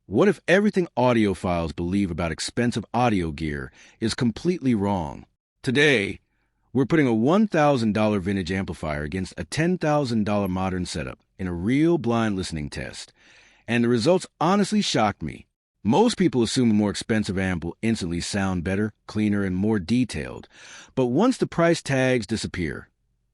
What if everything audiophiles believe about expensive audio gear is completely wrong? Today, we're putting a $1,000 vintage amplifier against a $10,000 modern setup in a real blind listening test, and the results honestly shocked me. Most people assume a more expensive amp will instantly sound better, cleaner, and more detailed, but once the price tags disappear,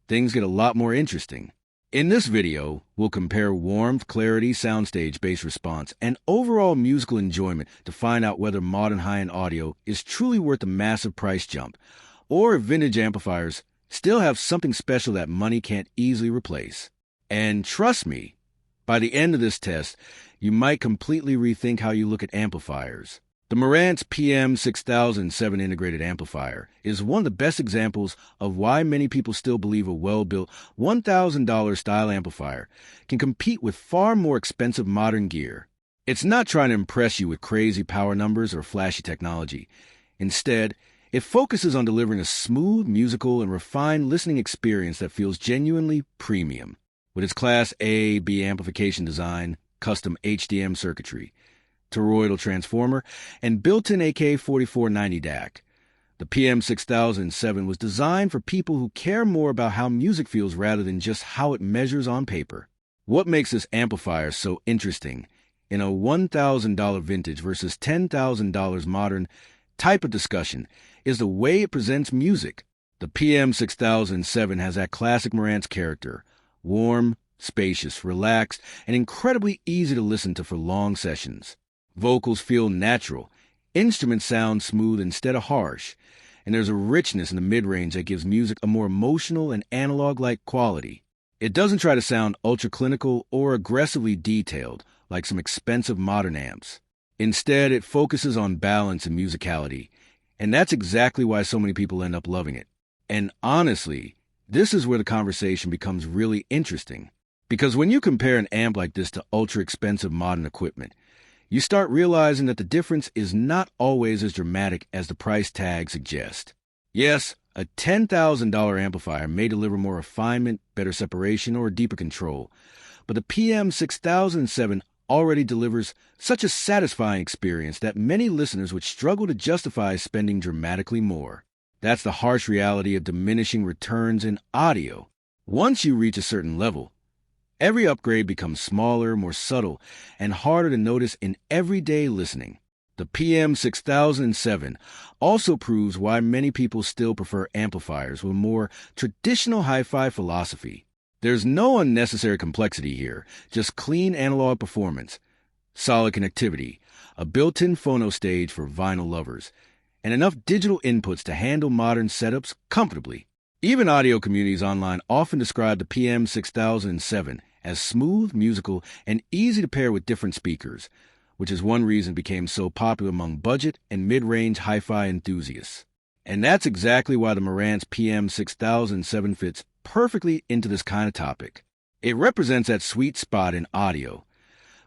things get a lot more interesting. In this video, we'll compare warmth, clarity, soundstage, bass response, and overall musical enjoyment to find out whether modern high-end audio is truly worth a massive price jump, or if vintage amplifiers still have something special that money can't easily replace. And trust me, by the end of this test, you might completely rethink how you look at amplifiers. The Morance PM6007 integrated amplifier is one of the best examples of why many people still believe a well-built $1,000 style amplifier can compete with far more expensive modern gear. It's not trying to impress you with crazy power numbers or flashy technology. Instead, it focuses on delivering a smooth, musical, and refined listening experience that feels genuinely premium. With its Class A/B amplification design, custom HDM circuitry, toroidal transformer, and built-in AK4490 DAC. The PM6007 was designed for people who care more about how music feels rather than just how it measures on paper. What makes this amplifier so interesting in a $1,000 vintage versus $10,000 modern type of discussion is the way it presents music. The PM6007 has that classic Morance character, warm, spacious, relaxed, and incredibly easy to listen to for long sessions. Vocals feel natural, instruments sound smooth instead of harsh, and there's a richness in the mid-range that gives music a more emotional and analog-like quality. It doesn't try to sound ultra-clinical or aggressively detailed like some expensive modern amps. Instead, it focuses on balance and musicality, and that's exactly why so many people end up loving it. And honestly, this is where the conversation becomes really interesting. Because when you compare an amp like this to ultra-expensive modern equipment, you start realizing that the difference is not always as dramatic as the price tag suggests. Yes, a $10,000 amplifier may deliver more refinement, better separation, or deeper control, but the PM6007 already delivers such a satisfying experience that many listeners would struggle to justify spending dramatically more. That's the harsh reality of diminishing returns in audio. Once you reach a certain level, every upgrade becomes smaller, more subtle, and harder to notice in everyday listening. The PM6007 also proves why many people still prefer amplifiers with a more traditional hi-fi philosophy. There's no unnecessary complexity here, just clean analog performance, solid connectivity, a built-in phono stage for vinyl lovers, and enough digital inputs to handle modern setups comfortably. Even audio communities online often describe the PM6007 as smooth, musical, and easy to pair with different speakers, which is one reason it became so popular among budget and mid-range hi-fi enthusiasts. And that's exactly why the Morance PM6007 fits perfectly into this kind of topic. It represents that sweet spot in audio,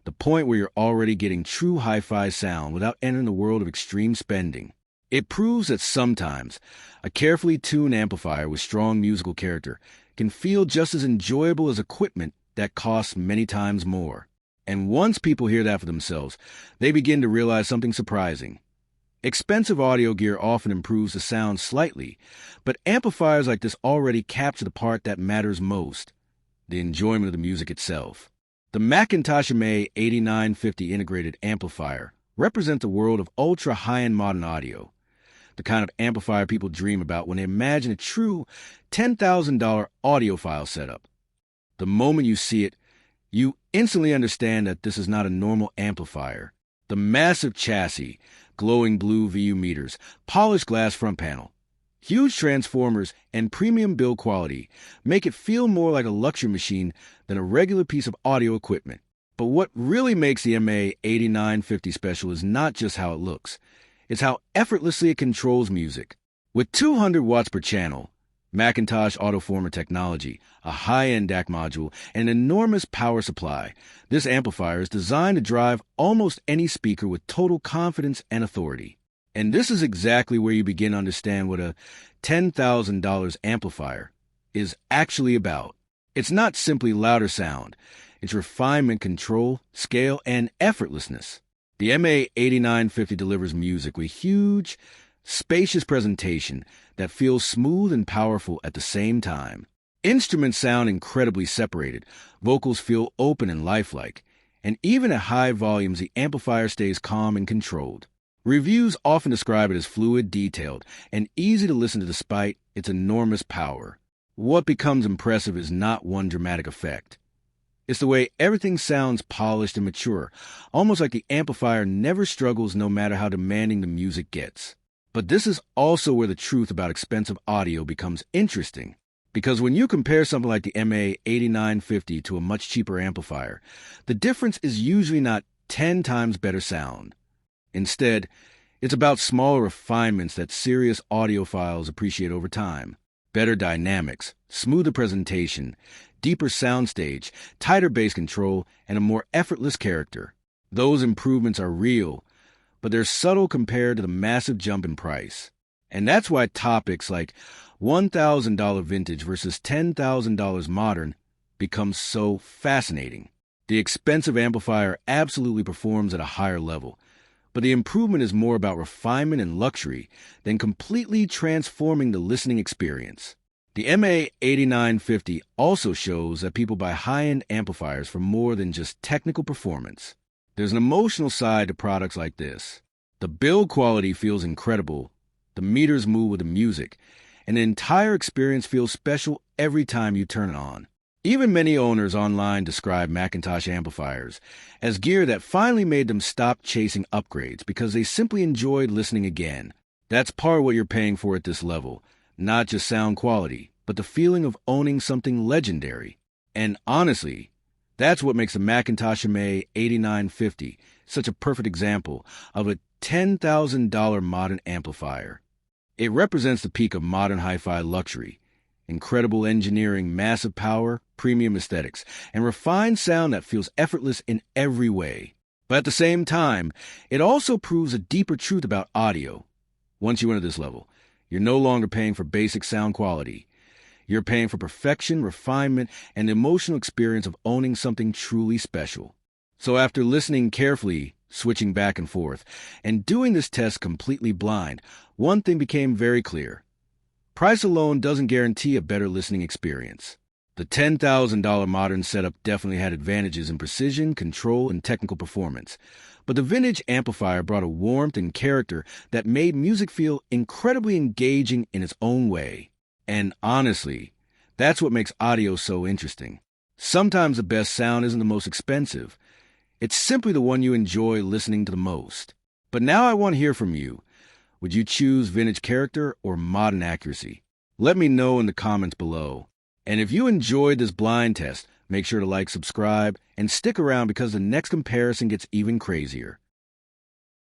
the point where you're already getting true hi-fi sound without entering the world of extreme spending. It proves that sometimes a carefully tuned amplifier with strong musical character can feel just as enjoyable as equipment that costs many times more. And once people hear that for themselves, they begin to realize something surprising. Expensive audio gear often improves the sound slightly, but amplifiers like this already capture the part that matters most, the enjoyment of the music itself. The Macintosh MA8950 integrated amplifier represents a world of ultra high-end modern audio, the kind of amplifier people dream about when they imagine a true $10,000 audiophile setup. The moment you see it, you instantly understand that this is not a normal amplifier. The massive chassis, glowing blue VU meters, polished glass front panel, huge transformers, and premium build quality make it feel more like a luxury machine than a regular piece of audio equipment. But what really makes the MA8950 special is not just how it looks. It's how effortlessly it controls music. With 200 watts per channel, Macintosh autoformer technology, a high-end DAC module, and an enormous power supply, this amplifier is designed to drive almost any speaker with total confidence and authority. And this is exactly where you begin to understand what a $10,000 amplifier is actually about. It's not simply louder sound. It's refinement, control, scale, and effortlessness. The MA8950 delivers music with huge, spacious presentation that feels smooth and powerful at the same time. Instruments sound incredibly separated, vocals feel open and lifelike, and even at high volumes the amplifier stays calm and controlled. Reviews often describe it as fluid, detailed, and easy to listen to despite its enormous power. What becomes impressive is not one dramatic effect. It's the way everything sounds polished and mature, almost like the amplifier never struggles no matter how demanding the music gets. But this is also where the truth about expensive audio becomes interesting. Because when you compare something like the MA8950 to a much cheaper amplifier, the difference is usually not 10 times better sound. Instead, it's about smaller refinements that serious audiophiles appreciate over time. Better dynamics, smoother presentation, deeper soundstage, tighter bass control, and a more effortless character. Those improvements are real, but they're subtle compared to the massive jump in price. And that's why topics like $1,000 vintage versus $10,000 modern become so fascinating. The expensive amplifier absolutely performs at a higher level, but the improvement is more about refinement and luxury than completely transforming the listening experience. The MA8950 also shows that people buy high-end amplifiers for more than just technical performance. There's an emotional side to products like this. The build quality feels incredible, the meters move with the music, and the entire experience feels special every time you turn it on. Even many owners online describe Macintosh amplifiers as gear that finally made them stop chasing upgrades because they simply enjoyed listening again. That's part of what you're paying for at this level, not just sound quality, but the feeling of owning something legendary. And honestly, that's what makes the Macintosh MA8950 such a perfect example of a $10,000 modern amplifier. It represents the peak of modern hi-fi luxury. Incredible engineering, massive power, premium aesthetics, and refined sound that feels effortless in every way. But at the same time, it also proves a deeper truth about audio. Once you enter this level, you're no longer paying for basic sound quality. You're paying for perfection, refinement, and the emotional experience of owning something truly special. So after listening carefully, switching back and forth, and doing this test completely blind, one thing became very clear. Price alone doesn't guarantee a better listening experience. The $10,000 modern setup definitely had advantages in precision, control, and technical performance. But the vintage amplifier brought a warmth and character that made music feel incredibly engaging in its own way. And honestly, that's what makes audio so interesting. Sometimes the best sound isn't the most expensive. It's simply the one you enjoy listening to the most. But now I want to hear from you. Would you choose vintage character or modern accuracy? Let me know in the comments below. And if you enjoyed this blind test, make sure to like, subscribe, and stick around because the next comparison gets even crazier.